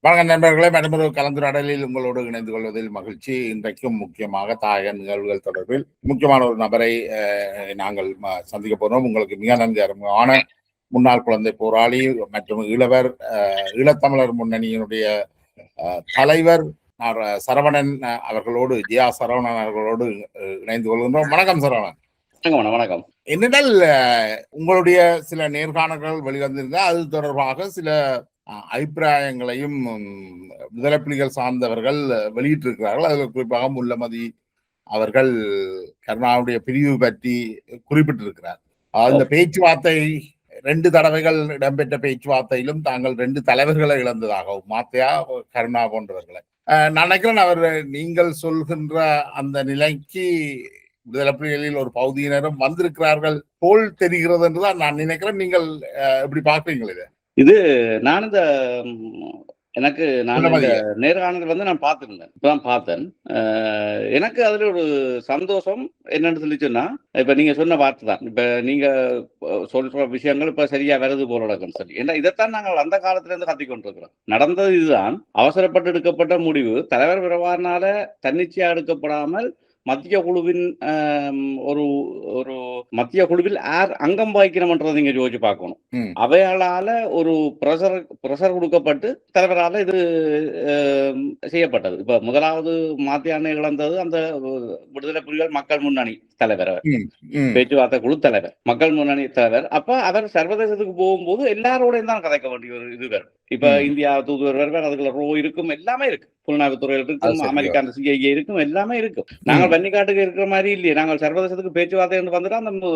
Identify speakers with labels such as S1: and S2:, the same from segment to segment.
S1: வணக்கம் நண்பர்களே, மற்றொரு கலந்துரையாடலில் உங்களோடு இணைந்து கொள்வதில் மகிழ்ச்சி. இன்றைக்கும் முக்கியமாக தாயக நிகழ்வுகள் தொடர்பில் முக்கியமான ஒரு நபரை நாங்கள் சந்திக்க போகிறோம். உங்களுக்கு மிக நன்றி அறிமுகமான முன்னாள் குழந்தை போராளி மற்றும் ஈழத்தமிழர் முன்னணியினுடைய தலைவர் சரவணன் அவர்களோடு, ஜியா சரவணன் அவர்களோடு இணைந்து கொள்கின்றோம். வணக்கம் சரவணன்.
S2: வணக்கம்.
S1: என்னென்றால் உங்களுடைய சில நேர்காணல்கள் வெளிவந்திருந்தால் அது தொடர்பாக சில அபிப்பிராயங்களையும் விடுதலை புலிகள் சார்ந்தவர்கள் வெளியிட்டிருக்கிறார்கள். அதில் குறிப்பாக முல்லமதி அவர்கள் கருணாவுடைய பிரிவு பற்றி குறிப்பிட்டிருக்கிறார். இந்த பேச்சுவார்த்தை 2 தடவைகள் இடம்பெற்ற பேச்சுவார்த்தையிலும் தாங்கள் 2 தலைவர்களை இழந்ததாகவும், மாத்தையா கருணா போன்றவர்களை நான் நினைக்கிறேன். அவர் நீங்கள் சொல்கின்ற அந்த நிலைக்கு விடுதலை புலிகளில் ஒரு பகுதியினரும் வந்திருக்கிறார்கள் போல் தெரிகிறது என்றுதான் நான் நினைக்கிறேன். நீங்கள் எப்படி பார்க்கிறீங்களே?
S2: இது நான் இந்த நேர்காணல் நான் பார்த்திருந்தேன், இப்பதான் பார்த்தேன். எனக்கு அதுல ஒரு சந்தோஷம் என்னன்னு சொல்லி சொன்னா, இப்ப நீங்க சொன்ன வார்த்தை தான், இப்ப நீங்க சொல்ற விஷயங்கள் இப்ப சரியா வருது போல நடக்கும் சொல்லி. ஏன்னா இதைத்தான் நாங்கள் அந்த காலத்துல இருந்து கத்திக் கொண்டிருக்கிறோம். நடந்தது இதுதான். அவசரப்பட்டு எடுக்கப்பட்ட முடிவு, தலைவர் விரவானால தன்னிச்சையா எடுக்கப்படாமல் மத்திய குழுவின் ஒரு மத்திய குழுவில் யார் அங்கம் வகிக்கணும்ன்றதை நீங்க யோசிச்சு பார்க்கணும். அவையாளால ஒரு பிரஷர் கொடுக்கப்பட்டு தலைவரால இது செய்யப்பட்டது. இப்ப முதலாவது மாத்தியான இழந்தது அந்த விடுதலை புலிகள் மக்கள் முன்னணி தலைவர், பேச்சுவார்த்தை குழு தலைவர், மக்கள் முன்னணி தலைவர். அப்ப அவர் சர்வதேசத்துக்கு போகும்போது எல்லாரோடையும் தான் கதைக்க வேண்டிய ஒரு இது வேறு. இப்ப இந்தியா தூதுவர் வருவார், அதுக்குள்ள ரோ இருக்கும், எல்லாமே இருக்கு, புலனாய்வுத்துறையில் இருக்கும், அமெரிக்கா அந்த சிஐஏ இருக்கும், எல்லாமே இருக்கும். நாங்கள் வன்னிக்காட்டுக்கு இருக்கிற மாதிரி இல்லையே, நாங்கள் சர்வதேசத்துக்கு பேச்சுவார்த்தை வந்துட்டா அந்த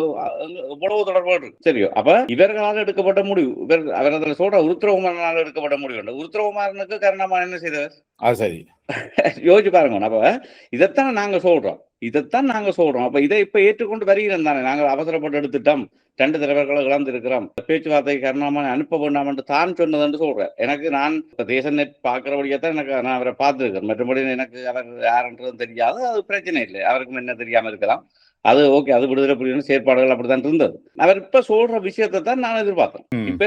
S2: உளவு தொடர்பாடு இருக்கு. சரியோ, அப்ப இவர்களால் எடுக்கப்பட்ட முடிவு, அவர் அதில் சொல்ற உருத்திரகுமாரனால் எடுக்கப்பட்ட முடிவு. உருத்திரகுமாரனுக்கு கருணாமான் என்ன செய்தவர்?
S1: சரி,
S2: யோசிச்சு பாருங்க. அப்ப இதைத்தான் நாங்க சொல்றோம். அப்ப இதை இப்ப ஏற்றுக்கொண்டு வருகிறோம் தானே. நாங்கள் அவசரப்பட்டு எடுத்துட்டோம், 2 தலைவர்களை இழந்திருக்கிறோம், பேச்சுவார்த்தை கருணாமனை அனுப்ப வேண்டாம் என்று தான் சொன்னதுன்னு சொல்றேன். எனக்கு நான் தேச நெட் பார்க்கிறபடியாதான் நான் அவரை பார்த்துருக்கேன். மற்றபடி எனக்கு அவர் யாருன்றதும் தெரியாது. அது பிரச்சனை இல்லை, அவருக்கும் என்ன தெரியாம இருக்கலாம். அது ஓகே, அது விடுதலை புலிகளின் செயற்பாடுகள் அப்படித்தான் இருந்தது. அவர் இப்ப சொல்ற விஷயத்தை தான் நான் எதிர்பார்த்தேன். இப்ப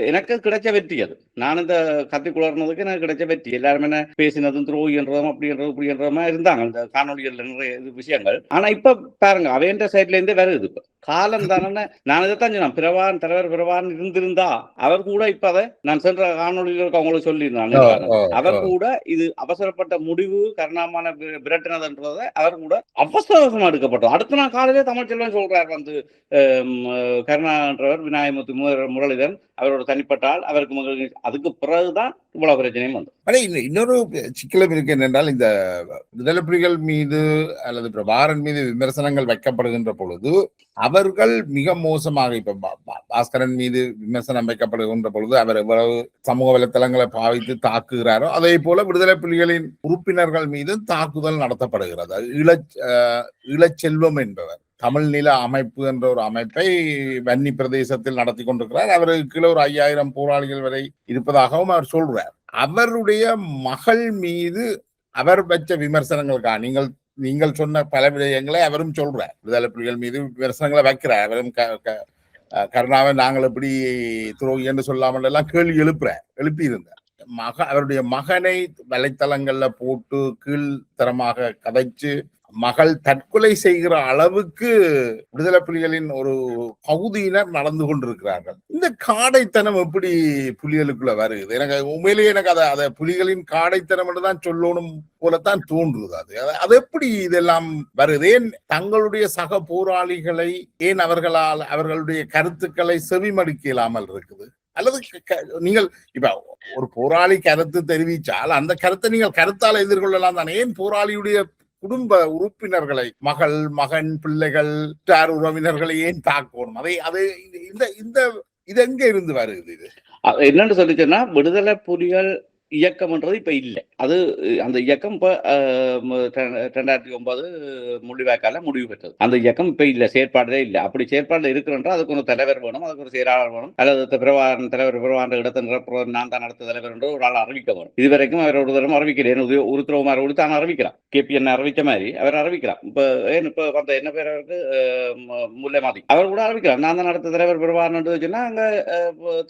S2: எனக்கு கிடைச்ச வெற்றி அது. நான் இந்த கத்தி குளர்னதுக்கு எனக்கு கிடைச்ச வெற்றி. எல்லாருமே என்ன பேசினதும் துரோகி என்றதும் அப்படின்ற மாதிரி இருந்தாங்க இந்த காணொலிகள் நிறைய விஷயங்கள். ஆனா இப்ப பாருங்க, அவையன்ற சைட்ல இருந்தே வருது. இப்ப காலம் தானே. நான் இதைத்தான் சொன்னேன், தலைவர் பிரவான் இருந்திருந்தா அவர் கூட இப்ப அதை நான் சென்ற காணொலிகளுக்கு அவங்களுக்கு சொல்லியிருந்தாங்க. அவர் கூட இது அவசரப்பட்ட முடிவு கருணாமான விரட்டினதுன்றதை அவர் கூட அவசரமா எடுக்கப்பட்டோம். அடுத்த நாள் காலையிலே தமிழ்ச்செல்வன் சொல்றார், வந்து கருணான்றவர் விநாயகமூர்த்தி முரளிதரன் அவரோட தனிப்பட்டால் அவருக்கு அதுக்கு பிறகுதான் இவ்வளவு பிரச்சனையும் வந்து.
S1: இன்னொரு சிக்கலும் இருக்கு என்னென்றால், இந்த விடுதலை புலிகள் மீது அல்லது பிரபாரன் மீது விமர்சனங்கள் வைக்கப்படுகின்ற பொழுது அவர்கள் மிக மோசமாக, இப்ப பாஸ்கரன் மீது விமர்சனம் வைக்கப்படுகின்ற பொழுது அவர் எவ்வளவு சமூக வலைத்தளங்களை பாவித்து தாக்குகிறாரோ, அதே போல விடுதலை புலிகளின் உறுப்பினர்கள் மீது தாக்குதல் நடத்தப்படுகிறது. ஈழச்செல்வம் என்பவர் தமிழ் நில அமைப்பு என்ற ஒரு அமைப்பை வன்னி பிரதேசத்தில் நடத்தி கொண்டிருக்கிறார். அவருக்கு கீழே ஒரு 5000 போராளிகள் வரை இருப்பதாகவும் அவர் சொல்றார். அவருடைய மகள் மீது அவர் வச்ச விமர்சனங்களுக்காக நீங்கள் சொன்ன பல விடயங்களை அவரும் சொல்றார். விடுதலை புலிகள் மீது விமர்சனங்களை வைக்கிறார். அவரும் கருணாவை நாங்கள் எப்படி துரோகி என்று சொல்லாமல் எல்லாம் கேள்வி எழுப்பி இருந்தார். அவருடைய மகனை வலைத்தளங்கள்ல போட்டு கீழ்த்தரமாக கதைச்சு மகள் தற்கொலை செய்கிற அளவுக்கு விடுதலை புலிகளின் ஒரு பகுதியினர் நடந்து கொண்டிருக்கிறார்கள். இந்த காடைத்தனம் எப்படி புலிகளுக்குள்ள வருது? உண்மையிலேயே எனக்கு அதை புலிகளின் காடைத்தனம் என்றுதான் சொல்லணும் போலத்தான் தோன்றுது. அது எப்படி இதெல்லாம் வருது? ஏன் தங்களுடைய சக போராளிகளை, ஏன் அவர்களுடைய கருத்துக்களை செவிமடுக்க இல்லாமல் இருக்குது? அல்லது நீங்கள் இப்ப ஒரு போராளி கருத்து தெரிவித்தால் அந்த கருத்தை நீங்கள் கருத்தால் எதிர்கொள்ளலாம் தானே. ஏன் போராளியுடைய குடும்ப உறுப்பினர்களை, மகன், பிள்ளைகள், உறவினர்களை ஏன் தாக்கணும்? இது எங்க இருந்து வருது? இது
S2: என்னன்னு சொல்லிச்சேன்னா, விடுதலை புலிகள் இயக்கம்ன்றது இப்ப இல்லை. அது அந்த இயக்கம் இப்ப 2009 முள்ளிவாய்க்கால முடிவு பெற்றது. அந்த இயக்கம் இப்ப இல்ல, செயற்பாடுதே இல்லை. அப்படி செயற்பாடு இருக்குன்றா அதுக்கு ஒரு தலைவர் வேணும், அதுக்கு ஒரு செயலாளர் வேணும், அல்லது தலைவர் பிரபாகரன் இடத்தை நான் தான் அடுத்த தலைவர் என்று ஒரு ஆள் அறிவிக்க வேணும். இதுவரைக்கும் அவர் ஒரு தரம் அறிவிக்கிறேன். உருத்திரகுமார் ஒளி தான் அறிவிக்கிறார், KPN அறிவிச்ச மாதிரி அவர் அறிவிக்கிறார். இப்ப வந்த என்ன பேர் அவருக்கு, முல்லைமாதி, அவர் கூட அறிவிக்கிறார், நான் தான் அடுத்த தலைவர் பிரபாகரன் சொன்னா அங்க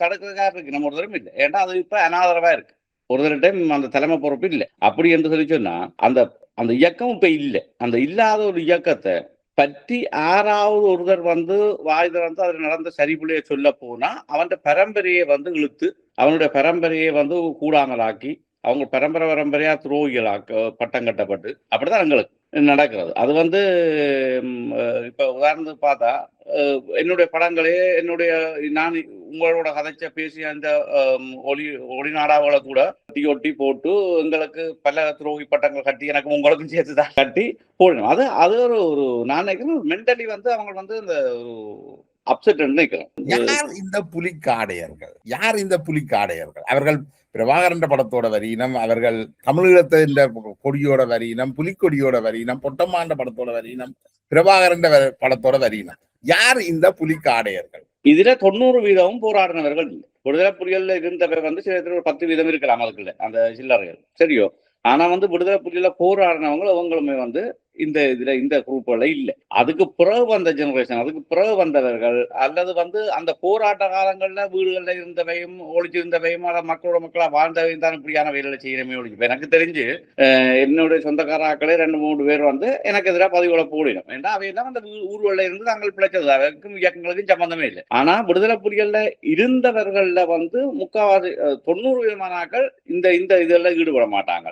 S2: தடுக்கிறதுக்காக இருக்கு. நம்ம ஒரு தரம் இல்லை. ஏன்னா அது இப்ப அனாதரவா இருக்கு. ஒரு டைம் அந்த தலைமை பொறுப்பு இல்லை. அப்படி என்று சொல்லி சொன்னா அந்த அந்த இயக்கம் இப்ப இல்லை. அந்த இல்லாத ஒரு இயக்கத்தை பற்றி யாராவது ஒருத்தர் வந்து வாய் திறந்து அதில் நடந்த சரிபுள்ளைய சொல்ல போனா அவன் பரம்பரையை வந்து இழுத்து அவனுடைய பரம்பரையை வந்து கூடாமலாக்கி அவங்க பரம்பரையா துரோகிகளாக்க பட்டம் கட்டப்பட்டு அப்படிதான் எங்களுக்கு நடக்கிறது. அது வந்து இப்ப உதாரணத்துக்கு பார்த்தா என்னுடைய படங்களே நான் உங்களோட கதைச்ச பேசி அந்த ஒளி நாடாவளை கூட ஒட்டி போட்டு எங்களுக்கு பல துரோகி பட்டங்கள் கட்டி எனக்கு உங்களுக்கும் சேர்த்து தான் கட்டி போடணும். அது ஒரு நான் நினைக்கிறேன் மென்டலி வந்து அவங்க வந்து இந்த அப்செட் நினைக்கிறேன்.
S1: யார் இந்த புலிக்காடையர்கள்? அவர்கள் பிரபாகரன் படத்தோட வரியினம், அவர்கள் தமிழீழத்தின் கொடியோட வரியினம், புலிக்கொடியோட வரியினம், பொட்டம்மாண்ட படத்தோட வரியினம், பிரபாகரன் படத்தோட வரியினம். யார் இந்த புலிக்காடையர்கள்?
S2: இதுல 90% போராடினவர்கள் விடுதலை புலிகள்ல இருந்தவை வந்து சில 10% இருக்கலாம் அதுக்குள்ள அந்த சில்லறைகள் சரியோ. ஆனா வந்து விடுதலை புலிகளை போராடினவங்க அவங்களுமே வந்து இந்த குரூப்ல இல்லை. அதுக்கு பிறகு வந்த ஜெனரேஷன், அதுக்கு பிறகு வந்தவர்கள் அல்லது வந்து அந்த போராட்ட காலங்கள்ல வீடுகள்ல இருந்தவையும் ஒழிச்சிருந்தவையும் மக்களா வாழ்ந்தவையும் தான் இப்படியான வேலைகளை செய்யணுமே ஒழிச்சு. எனக்கு தெரிஞ்சு என்னுடைய சொந்தக்காராக்களே 2-3 பேர் வந்து எனக்கு எதிராக பதிவுகளை போடிடும். ஏன்னா அவையெல்லாம் அந்த ஊர்வல இருந்து நாங்கள் பிழைச்சது, அதற்கும் இயக்கங்களுக்கும் சம்பந்தமே இல்லை. ஆனா விடுதலை புலிகள்ல இருந்தவர்கள்ல வந்து முக்காவாசி 90% இந்த இதெல்லாம் ஈடுபட மாட்டாங்க.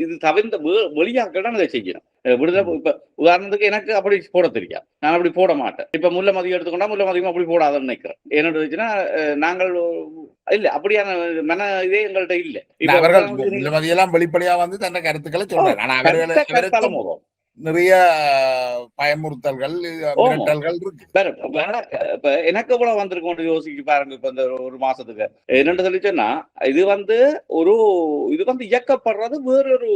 S2: இது தவிர்த்த வெளியாக்கள் தான் இதை செய்யணும். விடுதலை இப்ப உதாரணத்துக்கு எனக்கு அப்படி போட தெரியாது, நான் அப்படி போட மாட்டேன். இப்ப முல்லை மதியம் எடுத்துக்கொண்டா முல்லை மதியம் அப்படி போடாதுன்னு நினைக்கிறேன். என்னோட வச்சுன்னா நாங்கள் இல்ல அப்படியான மன இதே எங்கள்கிட்ட இல்ல.
S1: இப்ப வெளிப்படையா வந்து தன்னை கருத்துக்களை சொல்றேன். ஆனா நிறைய பயமுறுத்தல்கள்
S2: இப்ப எனக்கு எவ்வளவு வந்திருக்கும் யோசிச்சு பாருங்க. இப்ப இந்த ஒரு மாசத்துக்கு என்னன்னு சொல்லி சொன்னா இது வந்து இயக்கப்படுறது வேறொரு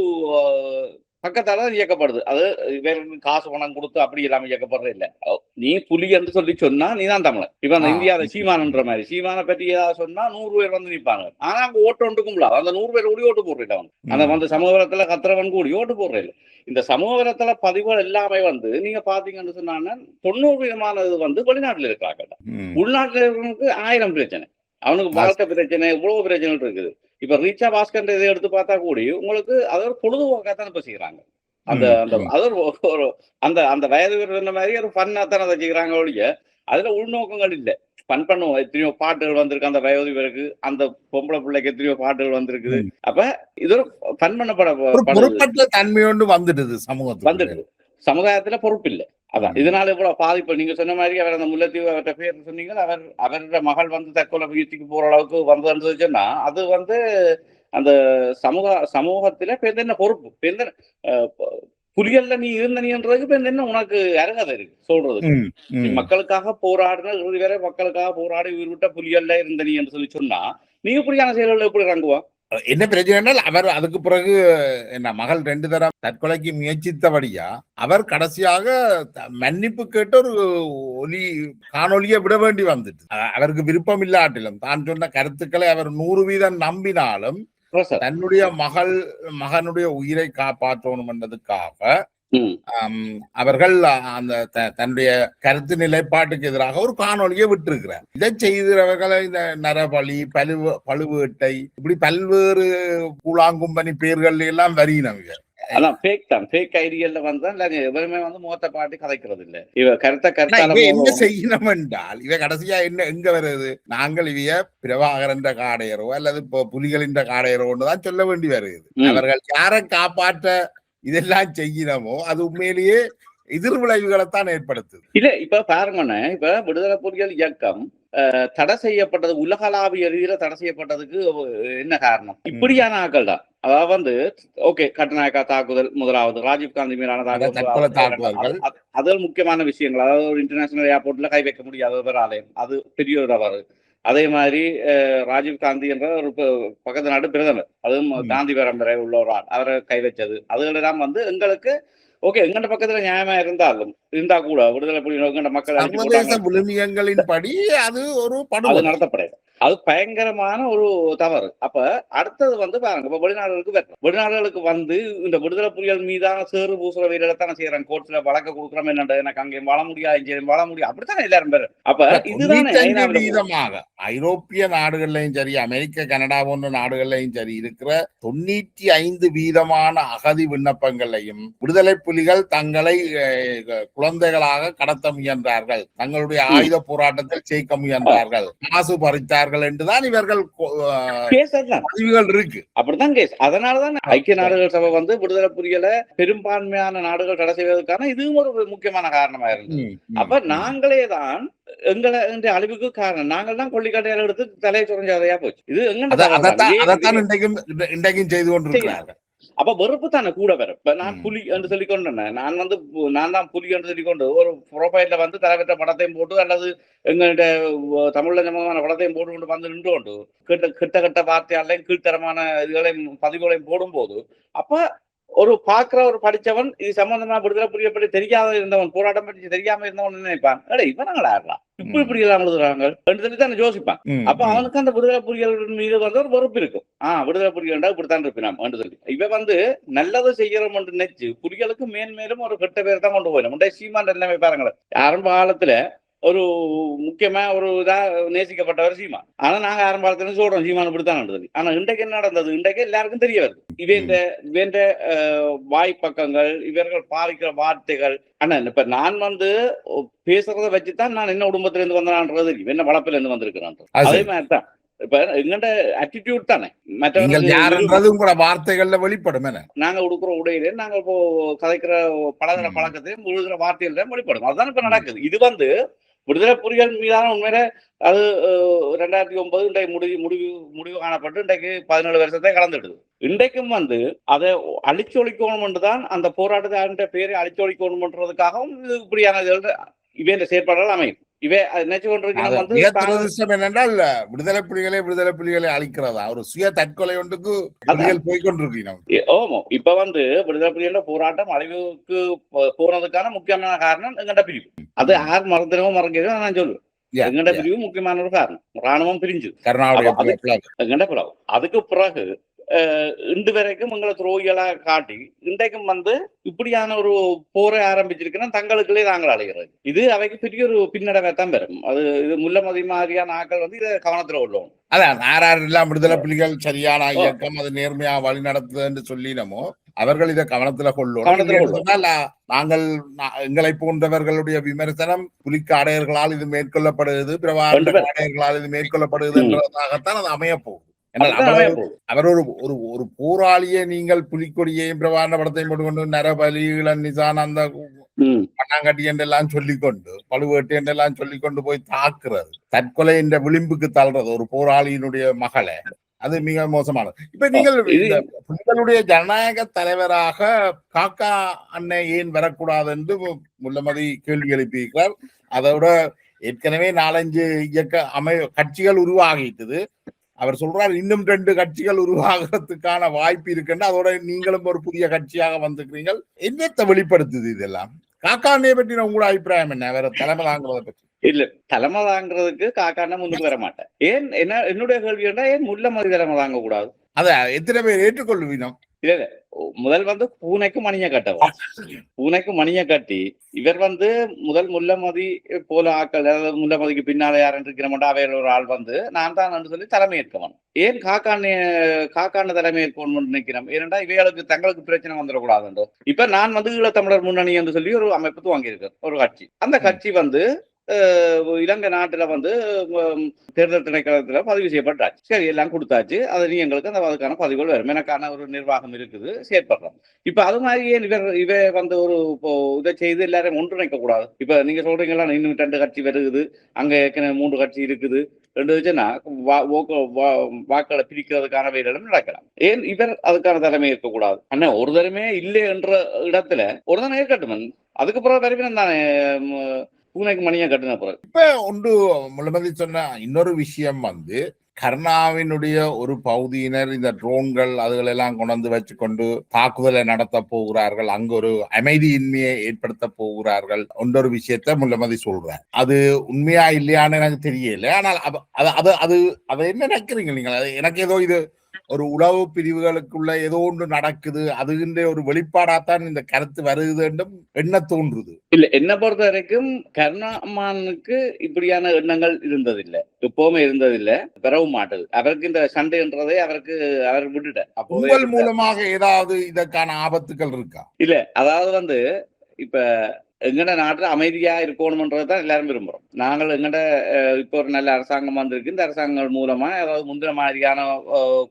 S2: பக்கத்தால இயக்கப்படுது. அது வேற காசு பணம் கொடுத்து அப்படி இல்லாம இயக்கப்படுறது இல்ல. நீ புலி என்று சொல்லி சொன்னா நீ தான் தமிழன். இப்ப அந்த இந்தியாவில சீமானன்ற மாதிரி சீமானை பற்றி ஏதாவது சொன்னா 100 பேர் வந்து நிற்பாங்க. ஆனா அங்க ஓட்டு ஒன்றுக்கும்ல அந்த 100 பேர் கூடி ஓட்டு போடுறேன். அந்த வந்து சமூகத்துல கத்திரவன் கூடி ஓட்டு போடுறேன். இந்த சமூகத்துல பதிவுகள் எல்லாமே வந்து நீங்க பாத்தீங்கன்னு சொன்னா 90% இது வந்து வெளிநாட்டுல இருக்கிறாங்க. உள்நாட்டுல இருக்கிறவனுக்கு 1000 பிரச்சனை, அவனுக்கு வாழ்க்கை பிரச்சனை, இவ்வளவு பிரச்சனை இருக்குது. இப்ப ரீச்சா பாஸ்கர் இதை எடுத்து பார்த்தா கூடி உங்களுக்கு அது ஒரு பொழுதுபோக்காத்தான் இப்ப செய்யறாங்க. அந்த வயது சொன்ன மாதிரி ஒரு ஃபன்னாத்தான் அதை செய்யறாங்க ஒழிய அதுல உள்நோக்கங்கள் இல்லை. ஃபன் பண்ணுவோம். எத்தனையோ பாட்டுகள் வந்திருக்கு அந்த வயது பிறகு, அந்த பொம்பளை பிள்ளைக்கு எத்தனையோ பாட்டுகள் வந்திருக்குது. அப்ப இது ஒரு ஃபன் பண்ணப்பட
S1: தன்மையோடு வந்துடுது
S2: சமுதாயத்துல பொறுப்பு இல்லை. அதான் இதனால இவ்வளவு பாதிப்பு. நீங்க சொன்ன மாதிரி அவர் அந்த முல்லைத்தீவு அவர்கிட்ட பேர் சொன்னீங்க, அவரோட மகள் வந்து தற்கொலை முயற்சிக்கு போற அளவுக்கு வந்து சொன்னா அது வந்து அந்த சமூகத்துல என்ன பொறுப்பு புலிகள்ல நீ இருந்ததுக்கு என்ன உனக்கு அருகதை இருக்கு சொல்றதுக்கு? நீ மக்களுக்காக போராடுன இறுதி வரை மக்களுக்காக போராடி உயிர் விட்ட புலிகள்ல இருந்த நீ என்று சொல்லி சொன்னா நீ இப்படியான செயல்கள் எப்படி இறங்குவா?
S1: என்ன பிரச்சனை? அவர் அதுக்கு பிறகு என்ன மகள் 2 தரம் தற்கொலைக்கு முயற்சித்தபடியா அவர் கடைசியாக மன்னிப்பு கேட்டு ஒரு காணொலியை விட வேண்டி வந்துட்டு, அவருக்கு விருப்பம் இல்லாட்டிலும் தான் சொன்ன கருத்துக்களை அவர் 100% நம்பினாலும் தன்னுடைய மகனுடைய உயிரை காப்பாற்றணும் என்றதுக்காக அவர்கள் அந்த தன்னுடைய கருத்து நிலைப்பாட்டுக்கு எதிராக ஒரு காணொலியை விட்டிருக்கிறார். இதை செய்தவர்களை இந்த நரபலி, பழுவேட்டை, இப்படி பல்வேறு கூழாங்கும்பனி பேர்கள் எல்லாம் வரியினவங்க.
S2: அதான் ஃபேக் தான். ஃபேக் ஐடியல்ல வந்து எவருமே வந்து முகத்தை பாட்டு கதைக்கிறது இல்ல. இவ கருத்தால
S1: என்ன செய்யணும் என்றால் இவ கடைசியா எங்க வருது? நாங்கள் இவைய பிரபாகரன் காடையரோ அல்லது புலிகளின் காடையரோன்னு சொல்ல வேண்டி வருது. அவர்கள் யாரை காப்பாற்ற இதெல்லாம் செய்யணுமோ அது உண்மையிலேயே எதிர்விளைவுகளைத்தான் ஏற்படுத்துது.
S2: இல்ல இப்ப பாருங்கண்ணே, இப்ப விடுதலை புலிகள் இயக்கம் தடை செய்யப்பட்டது, உலகளாவிய ரீதியில தடை செய்யப்பட்டதுக்கு என்ன காரணம்? இப்படியான ஆக்கள் தான். அதாவது வந்து ஓகே, கட்டுநாயக்கா தாக்குதல் முதலாவது, ராஜீவ்காந்தி மீதான தாக்குதல், அதில் முக்கியமான விஷயங்கள். அதாவது ஒரு இன்டர்நேஷனல் ஏர்போர்ட்ல கை வைக்க முடியாத ஒரு ஆலயம், அது பெரிய ஒரு தவறு. அதே மாதிரி ராஜீவ்காந்தி என்ற ஒரு பக்கத்து நாடு பிரதமர், அதுவும் காந்தி பரம்பரை உள்ள ஒரு ஆள், அவரை கை வச்சது, அதுகளெல்லாம் வந்து எங்களுக்கு ஓகே எங்கண்ட பக்கத்துல நியாயமா இருந்தா கூட விடுதலை புலிகள் மக்கள்
S1: விழுமியங்களின் படி அது ஒரு
S2: நடத்தப்படாது. அது பயங்கரமான ஒரு தவறு. அப்ப அடுத்தது வந்து பாருங்க, இப்ப வெளிநாடுகளுக்கு வந்து இந்த விடுதலை புலிகள் மீதான சேறு பூசுற வேலையைத்தானே செய்யறாங்க. கோர்ட்ல வழக்க கொடுக்குறோம், என்னண்டு எனக்கு அங்கே வாழ முடியாது, இங்கே வாழ முடியாது, அப்படித்தானே எல்லாரும் பேரு. அப்ப இதுதானே
S1: 95% ஐரோப்பிய நாடுகள்லையும் சரி, அமெரிக்க, கனடா போன்ற நாடுகள்லையும் சரி இருக்கிற 95% அகதி விண்ணப்பங்களையும் விடுதலை புலிகள் தங்களை குழந்தைகளாக கடத்த முயன்றார்கள், தங்களுடைய ஆயுத போராட்டத்தில் ஜெயிக்க முயன்றார்கள், காசு பறித்தார்கள் என்றுதான் இவர்கள் பதிவுகள் இருக்கு.
S2: அப்படித்தான் கேஸ். அதனாலதான் ஐக்கிய நாடுகள் சபை வந்து விடுதலை புலிகளை பெரும்பான்மையான நாடுகள் தடை செய்வதற்கான இதுவும் ஒரு முக்கியமான காரணமா இருந்தது. அப்ப நாங்களே தான் எங்களை அழிவுக்கு காரணம், நாங்கள் தான் கொள்ளிக்கட்டையால் எடுத்து தலையை சுரஞ்சாதையா போச்சு. இது
S1: இன்றைக்கும் செய்து கொண்டிருக்கிறார்கள்.
S2: அப்ப வெறுப்பு தானே கூட வரும். இப்ப நான் புலி என்று சொல்லிக்கொண்டு நான் தான் புலி என்று சொல்லிக்கொண்டு ஒரு ப்ரொஃபைல்ல வந்து தலைவற்ற படத்தையும் போட்டு அல்லது எங்கள்கிட்ட தமிழ்ல சம்பந்தமான படத்தையும் போட்டு கொண்டு வந்து நின்று கொண்டு கிட்ட வார்த்தையாலையும் கீழ்த்தரமான இதுகளையும் பதிவுகளையும் போடும் போது அப்ப ஒரு பாக்குற ஒரு படிச்சவன் இது சம்பந்தமா விடுதலை புலியை பற்றி தெரியாத இருந்தவன், போராட்டம் பற்றி தெரியாம இருந்தவன் நினைப்பான், இவனங்களா ஆடலாம் இப்படி எல்லாம் எழுதுறாங்க தான் யோசிப்பான். அப்ப அவனுக்கு அந்த விடுதலை புலிகள் மீது வந்து ஒரு வெறுப்பு இருக்கும். விடுதலை புலிகள் இப்படித்தான் இருப்பினான் என்று சொல்லி இவன் வந்து நல்லது செய்யறோம் என்று நினைச்சு புலிகளுக்கு மேன்மேலும் ஒரு கெட்ட பேர் தான் கொண்டு போயிடும். சீமான் எல்லாமே பாருங்களேன், ஆரம்ப காலத்துல ஒரு முக்கியமா ஒரு இதா நேசிக்கப்பட்டவர் சீமான். ஆனா நாங்க ஆரம்பத்துல சொல்றோம் சீமான் இப்படித்தான் நடந்தது. ஆனா இன்றைக்கு என்ன நடந்தது, இன்றைக்கு எல்லாருக்கும் தெரிய வருது. இவன் வாய்ப்பக்கங்கள், இவர்கள் பாவிக்கிற வார்த்தைகள். ஆனா இப்ப நான் வந்து பேசுறத வச்சுதான் நான் என்ன குடும்பத்துல இருந்து வந்தான்றது, என்ன வளப்பில இருந்து வந்திருக்கிறான். அதே மாதிரிதான் இப்ப எங்கண்ட அட்டிடியூட் தானே
S1: மற்ற வார்த்தைகள்ல வெளிப்படும்.
S2: நாங்க உடுக்குற உடையிலே நாங்க இப்போ கதைக்கிற பழகிற பழக்கத்தையும் முழுகிற வார்த்தையில வெளிப்படும். அதுதான் இப்ப நடக்குது. இது வந்து விடுதலை புலிகள் மீதான உண்மையில அது 2009 இன்றைக்கு முடிவு காணப்பட்டு இன்றைக்கு 17 வருஷத்தை கலந்துடுது. இன்றைக்கும் வந்து அதை அழிச்சொழிக்கணும் என்றுதான் அந்த போராட்டத்தை பேரை அழிச்சொழிக்கணும் என்றதுக்காகவும் இப்படியான இவன் செயற்பாடுகள் அமையும்.
S1: என்னென்றால் விடுதலை புலிகளை அழிக்கிறதா ஒரு சுய தற்கொலை ஒன்றுக்கு போய்கொண்டிருக்கீங்க.
S2: இப்ப வந்து விடுதலை புலிகளோட போராட்டம் அழிவுக்கு போனதுக்கான முக்கியமான காரணம் எங்கட பிரிவு. அது யார் மறந்துடவோ நான் சொல்லுவேன். எங்கட பிரிவு முக்கியமான ஒரு காரணம். ராணுவம் பிரிஞ்சு எங்கட பிளவு. அதுக்கு பிறகு இன்று வரைக்கும் எங்களை துரோகிகளா காட்டி இன்றைக்கும் வந்து இப்படியான ஒரு போரை ஆரம்பிச்சிருக்குன்னா தங்களுக்குள்ளே நாங்கள் அடைகிறது. இது அவைக்கு பெரிய ஒரு பின்னடைவைத்தான் பெறும். அது இது முல்லமதி மாதிரியான ஆக்கள் வந்து இதை கவனத்துல உள்ளோம்.
S1: அதான் யாரெல்லாம் விடுதலை புலிகள் சரியான இயக்கம் அது நேர்மையா வழி நடத்துது என்று சொல்லினமோ அவர்கள் இதை கவனத்துல கொள்ளும். நாங்கள் எங்களை போன்றவர்களுடைய விமர்சனம் புலிக்காடையர்களால் இது மேற்கொள்ளப்படுகிறது, பிரபாகரன் காடையர்களால் இது மேற்கொள்ளப்படுகிறது என்றதாகத்தான் அது அமையப்போகுது. அவர் ஒரு போராளியை நீங்கள் புலிக்கொடியையும் பிரபாகரன் படத்தையும் போட்டுக்கொண்டு நரபலி, இளநிசான், அந்த பன்னாங்கட்டி என்றெல்லாம் சொல்லிக்கொண்டு பழுவேட்டு என்றெல்லாம் சொல்லிக்கொண்டு போய் தாக்குறது, தற்கொலை என்ற விளிம்புக்கு தள்ளுறது ஒரு போராளியினுடைய மகளை, அது மிக மோசமானது. இப்ப நீங்கள் புலிகளுடைய ஜனநாயக தலைவராக காக்கா அண்ணன் ஏன் வரக்கூடாது என்று முல்லமதி கேள்வி எழுப்பியிருக்கிறார். அதோட ஏற்கனவே 4-5 கட்சிகள் உருவாகிட்டது. அவர் சொல்றார் இன்னும் 2 கட்சிகள் உருவாகிறதுக்கான வாய்ப்பு இருக்குன்னு. அதோட நீங்களும் ஒரு புதிய கட்சியாக வந்திருக்கிறீங்க. என்னத்தை வெளிப்படுத்துது இதெல்லாம்? காக்காண்ணையை பற்றி உங்களோட அபிப்பிராயம் என்ன? வேற தலைமை தாங்கிறத பற்றி?
S2: இல்ல, தலைமை தாங்கிறதுக்கு காக்காண்ண முன்னுக்கு வர மாட்டேன். ஏன் என்னுடைய கேள்வி ஏன் முல்லமதி தலைமை தாங்க கூடாது?
S1: அத எத்தனை பேர் ஏற்றுக்கொள்வீனோம்?
S2: இல்ல முதல் வந்து பூனைக்கு மணிய கட்டவர், பூனைக்கு மணிய கட்டி இவர் வந்து முதல் முல்லமதி போல ஆக்கள், அதாவது முல்லமதிக்கு பின்னால யாரும் இருக்கிற அவையில் ஒரு ஆள் வந்து நான் தான் சொல்லி தலைமை ஏற்கவன். ஏன் காக்காண்ண தலைமை ஏற்கணும் நினைக்கிறோம்? ஏனென்றா இவைகளுக்கு தங்களுக்கு பிரச்சனை வந்துடக்கூடாது. இப்ப நான் வந்து ஈழத்தமிழர் முன்னணி என்று சொல்லி ஒரு அமைப்பு துவங்கியிருக்கேன், ஒரு கட்சி. அந்த கட்சி வந்து இலங்கை நாட்டுல வந்து தேர்தல் திணைக்களத்துல பதிவு செய்யப்பட்டாச்சு. சரி, எல்லாம் கொடுத்தாச்சு. அது நீ எங்களுக்கு அதுக்கான பதிவுகள் வரும், எனக்கான ஒரு நிர்வாகம் இருக்குது, செயற்படுறோம். இப்ப அது மாதிரி ஏன் இவ வந்து ஒரு இதை செய்து எல்லாரையும் ஒன்றிணைக்க கூடாது? இப்ப நீங்க சொல்றீங்களா இன்னும் 2 கட்சி வருகுது, அங்க ஏற்கனவே 3 கட்சி இருக்குது, 2 வச்சுன்னா வாக்களை பிரிக்கிறதுக்கான வேலைகளும் நடக்கலாம். ஏன் இவர் அதுக்கான தலைமை இருக்கக்கூடாது? அண்ணா ஒரு தரமே இல்லை என்ற இடத்துல ஒரு தானே இருக்கட்டும். அதுக்கப்புறம் வரைக்கும் தானே பூனைக்கு மணியா கட்டின பிறகு.
S1: இப்ப ஒன்று முழுமதி சொன்ன இன்னொரு விஷயம் வந்து கருணாவினுடைய ஒரு பகுதியினர் இந்த ட்ரோன்கள் அதுகளெல்லாம் கொண்டு வச்சுக்கொண்டு தாக்குதலை நடத்த போகிறார்கள், அங்கு ஒரு அமைதியின்மையை ஏற்படுத்த போகிறார்கள் ஒன்றொரு விஷயத்த முள்ளமதி சொல்றார். அது உண்மையா இல்லையான்னு எனக்கு தெரியல. ஆனால் அதை என்ன நினைக்கிறீங்க நீங்கள்? எனக்கு ஏதோ இது ஒரு உளவு பிரிவுகளுக்குள்ள ஏதோ ஒன்று நடக்குது, அதுகின்ற ஒரு வெளிப்பாடாத்தான் இந்த கருத்து வருது என்றும் எண்ண தோன்றுது.
S2: இல்ல, என்ன பொறுத்த வரைக்கும் கருணாமானுக்கு இப்படியான எண்ணங்கள் இருந்ததில்லை, எப்பவுமே இருந்ததில்லை, பெறவும் மாட்டது. அவருக்கு இந்த சண்டைன்றதை அவர் விட்டுட்ட.
S1: உங்கள் மூலமாக ஏதாவது இதற்கான ஆபத்துக்கள் இருக்கா?
S2: இல்ல, அதாவது இப்ப எங்கட நாட்டுல அமைதியா இருக்கணும்ன்றதுதான் எல்லாரும் விரும்புறோம். நாங்கள் எங்கட இப்ப ஒரு நல்ல அரசாங்கம் வந்திருக்கு, இந்த அரசாங்கம் மூலமா அதாவது முந்தின மாதிரியான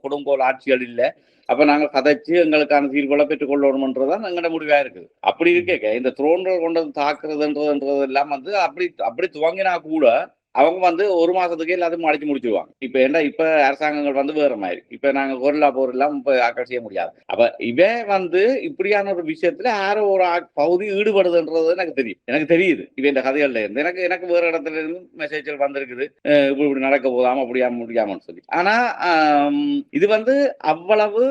S2: கொடுங்கோல் ஆட்சிகள் இல்லை. அப்ப நாங்க கதைச்சு எங்களுக்கான தீர்வுகளை பெற்றுக் கொள்ளணும்ன்றதுதான் எங்கட முடிவா இருக்குது. அப்படி இருக்கேக்க இந்த த்ரோன்கள் கொண்டு தாக்குறதுன்றது எல்லாம் அப்படி துவங்கினா கூட அவங்க ஒரு மாசத்துக்கே எல்லாத்தையும் அடிச்சு முடிச்சிருவாங்க. இப்ப அரசாங்கங்கள் வேற மாதிரி. இப்ப நாங்க கொரில்லா போர் எல்லாம் ஆக்க செய்ய முடியாது. அப்ப இவன் இப்படியான ஒரு விஷயத்துல யாரோ ஒரு பகுதி ஈடுபடுதுன்றது எனக்கு தெரியுது. இவன் இந்த கதைகள்ல இருந்து எனக்கு வேற இடத்துல இருந்து மெசேஜ்கள் வந்திருக்குது, இப்படி நடக்க போதாம முடியாமன்னு சொல்லி. ஆனா இது அவ்வளவு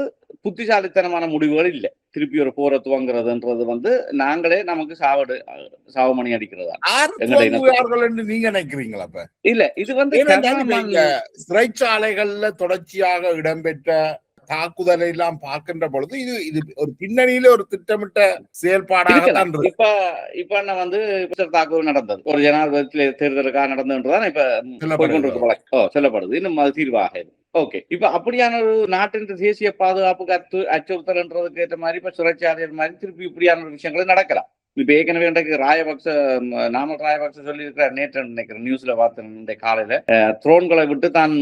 S2: புத்திசாலித்தனமான முடிவுகள் இல்லை. திருப்பி ஒரு போரை துவங்குறதுன்றது நாங்களே நமக்கு சாவமணி அடிக்கிறதா
S1: என்று நீங்க நினைக்கிறீங்களா?
S2: இல்ல, இது
S1: சிறைச்சாலைகள்ல தொடர்ச்சியாக இடம்பெற்ற தாக்குதலை எல்லாம் பார்க்கின்ற பொழுது இது ஒரு பின்னணியில ஒரு திட்டமிட்ட செயல்பாடாக தான் இருக்கு.
S2: இப்ப தாக்குதல் நடந்தது ஒரு ஜனாதிபதி தேர்தலுக்காக நடந்ததுன்றதான் இப்ப சொல்லப்படுது. இன்னும் அது தீர்வாக ஓகே. இப்ப அப்படியான ஒரு நாட்டின் தேசிய பாதுகாப்புக்கு அச்சுறுத்தல்ன்றதுக்கு ஏற்ற மாதிரி இப்ப சுழற்சியாளர் மாதிரி திருப்பி இப்படியான ஒரு விஷயங்கள் நடக்கலாம். இப்ப ஏற்கனவே இன்றைக்கு நாமல் ராயபக்ச சொல்லி இருக்கிறார், நேற்று நினைக்கிறேன் நியூஸ்ல பார்த்தேன் இந்த காலையில, த்ரோன்களை விட்டு தான்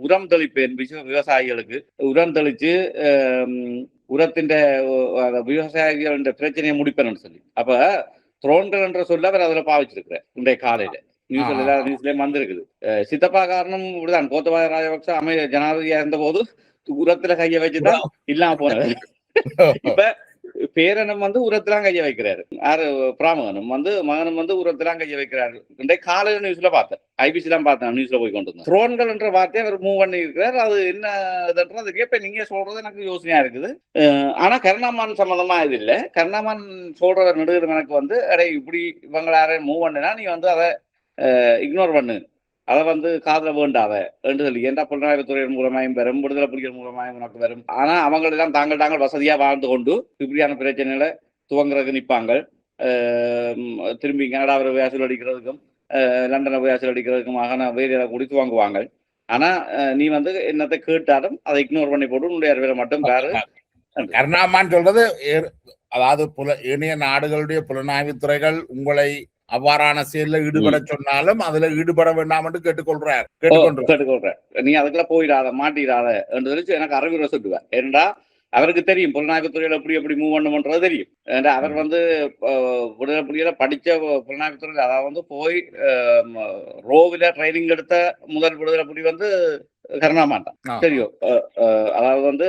S2: உரம் தெளிப்பேன் விவசாயிகளுக்கு, உரம் தெளிச்சு உரத்தின் விவசாயிகளின் பிரச்சனையை முடிப்பேன்னு சொல்லி. அப்ப த்ரோன்கள் என்ற சொல்ல அவர் அதுல பாவிச்சிருக்கிறார் இன்றைய காலையில. நியூஸ்லயும் வந்திருக்குது. சித்தப்பா காரணம் இப்படிதான், கோத்தபாய ராஜபக்ச ஜனாதிபதியா இருந்த போது உரத்துல கைய வச்சுதான் இல்லாம போனது. இப்ப பேரனும் உரத்திலாம் கைய வைக்கிறாரு. யாரு பிராமகனும் மகனும் உரத்திலாம் கைய வைக்கிறாரு. இன்றைக்கு காலையில நியூஸ்ல பார்த்தேன், ஐபிசி தான் பார்த்தேன், நியூஸ்ல போய் கொண்டு வந்தேன். த்ரோன்கள் என்ற வார்த்தையை அவர் மூவ் பண்ணி இருக்கிறார். அது என்ன இப்ப நீங்க சொல்றது எனக்கு யோசனையா இருக்குது. ஆனா கருணாமான் சம்பந்தமா இது இல்லை. கருணாமான் சொல்ற நடுவர் எனக்கு அடே இப்படி இவங்களை யாரையும் மூவ் பண்ணினா நீ அதை இக்னோர் பண்ணு, அதை காதல வேண்டாவ என்று சொல்லி. ஏன்டா புலனாய்வுத்துறையின் மூலமாயும் வரும், விடுதலை புலிகள் மூலமாயும் உனக்கு வரும். ஆனா அவங்களெல்லாம் தாங்கள் வசதியா வாழ்ந்து கொண்டு இப்படியான பிரச்சனைகளை துவங்குறதுக்கு நிற்பாங்க. திரும்பி கனடாவில் வியாசல் அடிக்கிறதுக்கும் லண்டனை வியாசல் அடிக்கிறதுக்குமாக வேலையில கூடி துவங்குவாங்க. ஆனா நீ என்னத்தை கேட்டாலும் அதை இக்னோர் பண்ணி போட்டு உன்னுடைய அறிவியலை மட்டும் பாரு.
S1: கருணாமான் சொல்றது, அதாவது இணைய நாடுகளுடைய புலனாய்வு துறைகள் உங்களை அவ்வாறான செயலில் ஈடுபட சொன்னாலும் அதுல ஈடுபட வேண்டாம் என்று கேட்டுக்கொள்றார்.
S2: நீ அதுக்குள்ள போயிடாத, மாட்டிடாத என்று சொல்லி எனக்கு அறிவுரை சொல்லுவார். ஏன்னா அவருக்கு தெரியும் புலனாய்வுத்துறையில எப்படி மூவ் பண்ணுன்றது தெரியும். அவர் விடுதலை புலிகளை படிச்ச புலனாய்வுத்துறையில, அதாவது போய் ரோவில ட்ரைனிங் எடுத்த முதல் விடுதலை புலி கருணாமான் தான். தெரியும், அதாவது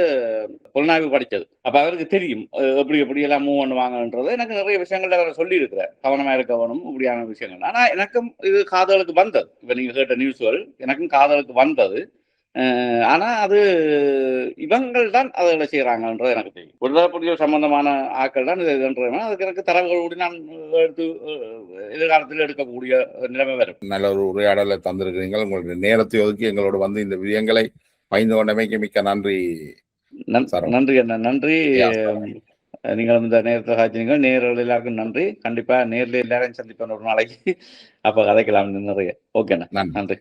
S2: புலனாய்வு படிச்சது. அப்ப அவருக்கு தெரியும் எப்படி எல்லாம் மூவ் பண்ணுவாங்கன்றது. எனக்கு நிறைய விஷயங்கள் அவர் சொல்லி இருக்கிறார், கவனமா இருக்க வேணும் இப்படியான விஷயங்கள். ஆனா எனக்கும் இது காதலுக்கு வந்தது. இப்ப நீங்க கேட்ட நியூஸ்கள் எனக்கும் காதலுக்கு வந்தது. ஆனா அது இவங்கள் தான் அதை செய்யறாங்கன்றது எனக்கு தெரியும். விடுதலை புலிகள் சம்பந்தமான ஆட்கள் தான் இதுன்றது. அதுக்கு எனக்கு தரவுகளோடு நான் எடுத்து எதிர்காலத்தில் எடுக்கக்கூடிய நிலைமை வரும்.
S1: நல்ல ஒரு உரையாடலை தந்திருக்கிறீங்க. உங்களுக்கு நேரத்தை ஒதுக்கி எங்களோட இந்த விடயங்களை பகிர்ந்து கொண்டமைக்கு மிக்க நன்றி.
S2: நன்றி அண்ணா, நன்றி. நீங்கள் இந்த நேரத்தில் காய்ச்சினீங்க. நேரில் எல்லாருக்கும் நன்றி. கண்டிப்பா நேரில் எல்லாரையும் சந்திப்பேன் ஒரு நாளைக்கு. அப்ப கதைக்கலாம் நிறைய. ஓகேண்ணா, நன்றி.